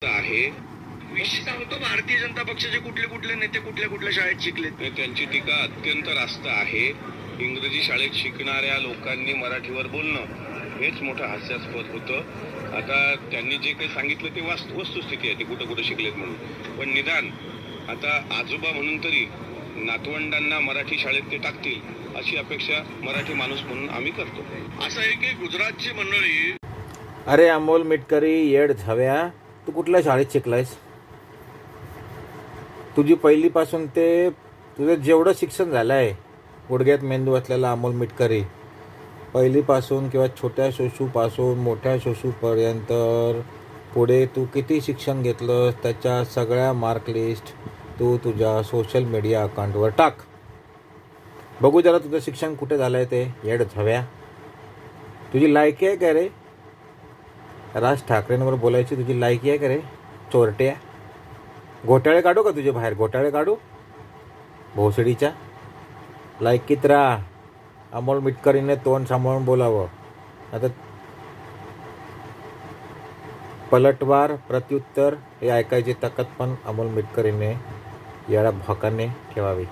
आहे. विषय सांगतो, भारतीय जनता पक्षाचे कुठले कुठले नेते कुठल्या कुठल्या शाळेत शिकलेत. त्यांची टीका अत्यंत रास्त आहे. इंग्रजी शाळेत शिकणाऱ्या लोकांनी मराठीवर बोलणं हेच मोठं हास्यास्पद होतं. आता त्यांनी जे काही सांगितलं ते वस्तुस्थिती आहे, ते कुठं कुठं शिकलेत म्हणून. पण निदान आता आजोबा म्हणून तरी नातवंडांना मराठी शाळेत ते टाकतील अशी अपेक्षा मराठी माणूस म्हणून आम्ही करतो. असं आहे की गुजरातची मंडळी. अरे अमोल मिटकरी येड झाव्या, तू कुठल्या शाळेत शिकलायस? तुझी पहिलीपासून ते तुझं जेवढं शिक्षण झालं आहे, गुडघ्यात मेंदू असलेला अमोल मिटकरी, पहिलीपासून किंवा छोट्या शोशूपासून मोठ्या शोशूपर्यंत पुढे तू किती शिक्षण घेतलंस त्याच्या सगळ्या मार्क लिस्ट तू तुझ्या सोशल मीडिया अकाउंटवर टाक. बघू जरा तुझं शिक्षण कुठे झालं आहे ते. येड झाव्या, तुझी लायकी आहे का रे राज ठाकरेंवर बोलायची? तुझी लायकी आहे का रे चोरट्या? घोटाळे काढू का तुझे बाहेर? घोटाळे काढू भोसडीच्या? लायकीत राहा. अमोल मिटकरीने तोंड सांभाळून बोलावं. आता पलटवार प्रत्युत्तर हे ऐकायची ताकद पण अमोल मिटकरीने या भाकाने ठेवावी.